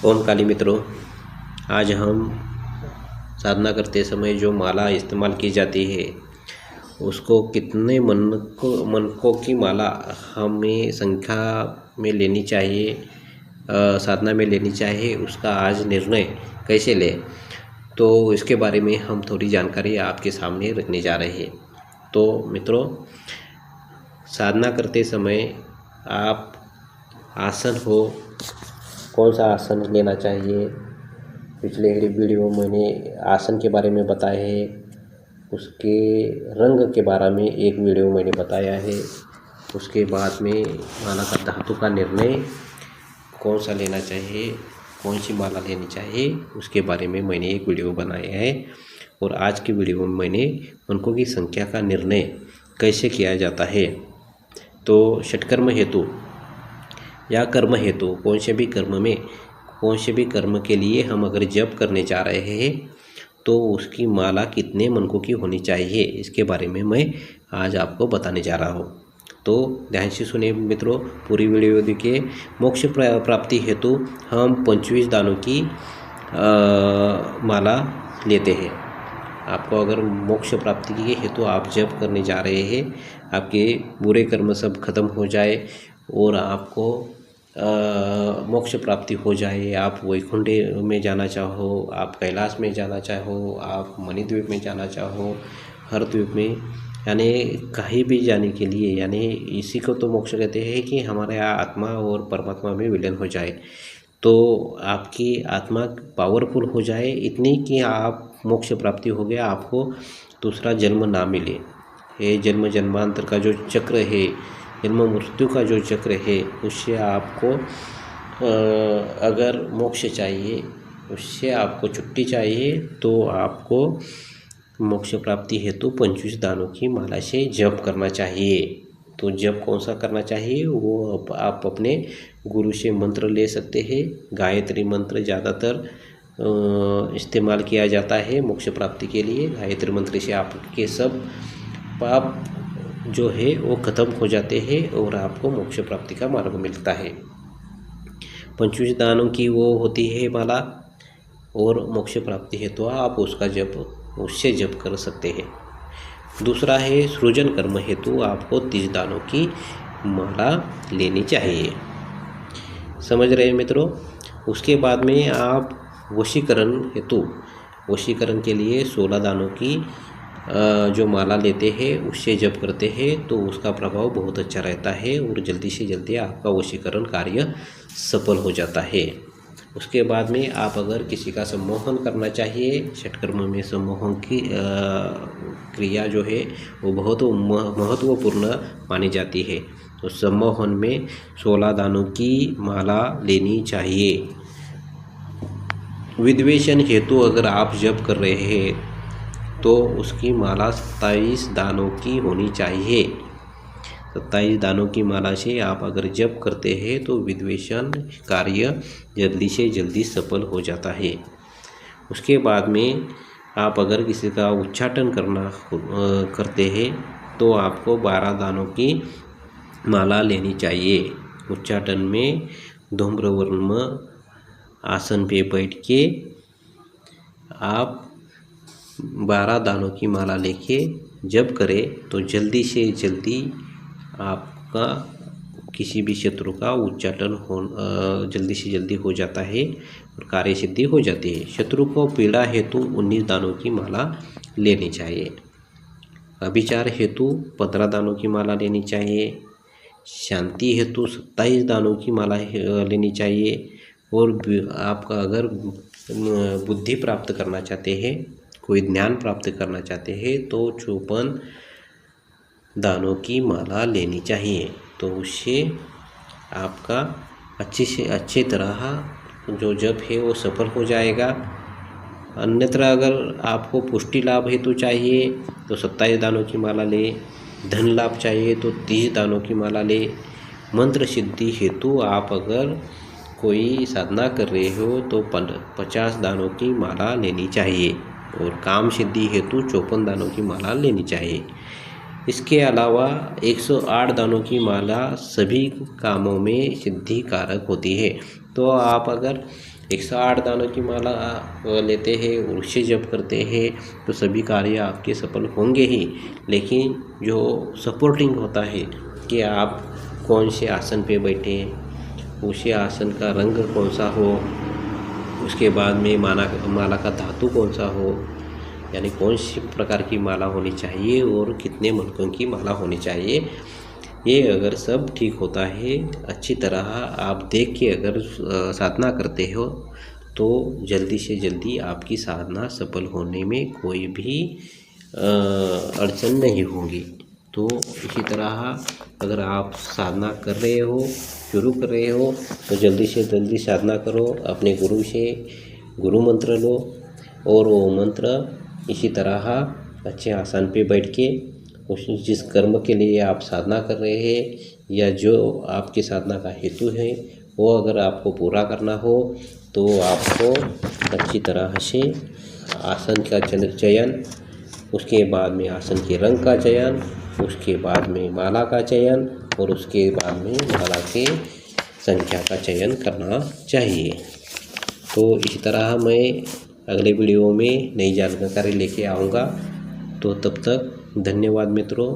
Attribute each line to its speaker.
Speaker 1: ओम काली मित्रों, आज हम साधना करते समय जो माला इस्तेमाल की जाती है उसको कितने मनकों की माला हमें संख्या में लेनी चाहिए, साधना में लेनी चाहिए, उसका आज निर्णय कैसे लें। तो इसके बारे में हम थोड़ी जानकारी आपके सामने रखने जा रहे हैं। तो मित्रों, साधना करते समय आप आसन हो, कौन सा आसन लेना चाहिए, पिछले वीडियो में मैंने आसन के बारे में बताया है, उसके रंग के बारे में एक वीडियो मैंने बताया है। उसके बाद में माला का धातु का निर्णय कौन सा लेना चाहिए, कौन सी माला लेनी चाहिए, उसके बारे में मैंने एक वीडियो बनाया है। और आज की वीडियो में मैंने मनकों की संख्या का निर्णय कैसे किया जाता है। तो षटकर्म हेतु या कर्म हेतु कौन से भी कर्म के लिए हम अगर जप करने जा रहे हैं तो उसकी माला कितने मनकों की होनी चाहिए, इसके बारे में मैं आज आपको बताने जा रहा हूँ। तो ध्यान से सुनिए मित्रों, पूरी वीडियो देखिए। मोक्ष प्राप्ति हेतु हम 25 दानों की माला लेते हैं। आपको अगर मोक्ष प्राप्ति के हेतु आप जप करने जा रहे हैं, आपके बुरे कर्म सब खत्म हो जाए और आपको मोक्ष प्राप्ति हो जाए, आप वैकुंठ में जाना चाहो, आप कैलाश में जाना चाहो, आप मणिद्वीप में जाना चाहो, हर द्वीप में, यानी कहीं भी जाने के लिए, यानी इसी को तो मोक्ष कहते हैं कि हमारे आत्मा और परमात्मा में विलीन हो जाए। तो आपकी आत्मा पावरफुल हो जाए इतनी कि आप मोक्ष प्राप्ति हो गया, आपको दूसरा जन्म ना मिले। ये जन्म जन्मांतर का जो चक्र है, जन्म मृत्यु का जो चक्र है, उससे आपको अगर मोक्ष चाहिए, उससे आपको छुट्टी चाहिए, तो आपको मोक्ष प्राप्ति हेतु 25 दानों की माला से जप करना चाहिए। तो जप कौन सा करना चाहिए वो आप अपने गुरु से मंत्र ले सकते हैं। गायत्री मंत्र ज़्यादातर इस्तेमाल किया जाता है मोक्ष प्राप्ति के लिए। गायत्री मंत्र से आपके सब पाप जो है वो खत्म हो जाते हैं और आपको मोक्ष प्राप्ति का मार्ग मिलता है। 25 दानों की वो होती है माला और मोक्ष प्राप्ति है तो आप उससे जप कर सकते हैं। दूसरा है सृजन कर्म हेतु आपको 30 दानों की माला लेनी चाहिए। समझ रहे हैं मित्रों। उसके बाद में आप वशीकरण के लिए 16 दानों की जो माला लेते हैं, उससे जप करते हैं तो उसका प्रभाव बहुत अच्छा रहता है और जल्दी से जल्दी आपका वशीकरण कार्य सफल हो जाता है। उसके बाद में आप अगर किसी का सम्मोहन करना चाहिए, षटकर्म में सम्मोहन की क्रिया जो है वो बहुत महत्वपूर्ण मानी जाती है। तो सम्मोहन में 16 दानों की माला लेनी चाहिए। विद्वेषण हेतु अगर आप जप कर रहे हैं तो उसकी माला 27 दानों की होनी चाहिए। 27 दानों की माला से आप अगर जप करते हैं तो विद्वेषण कार्य जल्दी से जल्दी सफल हो जाता है। उसके बाद में आप अगर किसी का उच्चाटन करते हैं तो आपको 12 दानों की माला लेनी चाहिए। उच्चाटन में धूम्रवर्म आसन पे बैठ के आप 12 दानों की माला लेके जप करें तो जल्दी से जल्दी आपका किसी भी शत्रु का उच्चाटन जल्दी से जल्दी हो जाता है और कार्य सिद्धि हो जाती है। शत्रु को पीड़ा हेतु 19 दानों की माला लेनी चाहिए। अभिचार हेतु 15 दानों की माला लेनी चाहिए। शांति हेतु 27 दानों की माला लेनी चाहिए। और आपका अगर बुद्धि प्राप्त करना चाहते हैं, कोई ज्ञान प्राप्त करना चाहते हैं तो 54 दानों की माला लेनी चाहिए। तो उससे आपका अच्छी तरह जो जप है वो सफल हो जाएगा। अन्यथा अगर आपको पुष्टि लाभ हेतु चाहिए तो 27 दानों की माला ले। धन लाभ चाहिए तो 30 दानों की माला ले। मंत्र सिद्धि हेतु आप अगर कोई साधना कर रहे हो तो 50 दानों की माला लेनी चाहिए और काम सिद्धि हेतु 54 दानों की माला लेनी चाहिए। इसके अलावा 108 दानों की माला सभी कामों में सिद्धि कारक होती है। तो आप अगर 108 दानों की माला लेते हैं और उससे जप करते हैं तो सभी कार्य आपके सफल होंगे ही। लेकिन जो सपोर्टिंग होता है कि आप कौन से आसन पे बैठे, उसी आसन का रंग कौन सा हो, उसके बाद में माला का धातु कौन सा हो, यानी कौन सी प्रकार की माला होनी चाहिए और कितने मलकों की माला होनी चाहिए, ये अगर सब ठीक होता है, अच्छी तरह आप देख के अगर साधना करते हो तो जल्दी से जल्दी आपकी साधना सफल होने में कोई भी अड़चन नहीं होगी। तो इसी तरह अगर आप साधना कर रहे हो, शुरू कर रहे हो, तो जल्दी से जल्दी साधना करो, अपने गुरु से गुरु मंत्र लो और वो मंत्र इसी तरह अच्छे आसन पे बैठ के उस जिस कर्म के लिए आप साधना कर रहे हैं या जो आपकी साधना का हेतु है वो अगर आपको पूरा करना हो तो आपको अच्छी तरह से आसन का चयन, उसके बाद में आसन के रंग का चयन, उसके बाद में माला का चयन और उसके बाद में माला के संख्या का चयन करना चाहिए। तो इसी तरह मैं अगले वीडियो में नई जानकारी लेके आऊँगा। तो तब तक धन्यवाद मित्रों।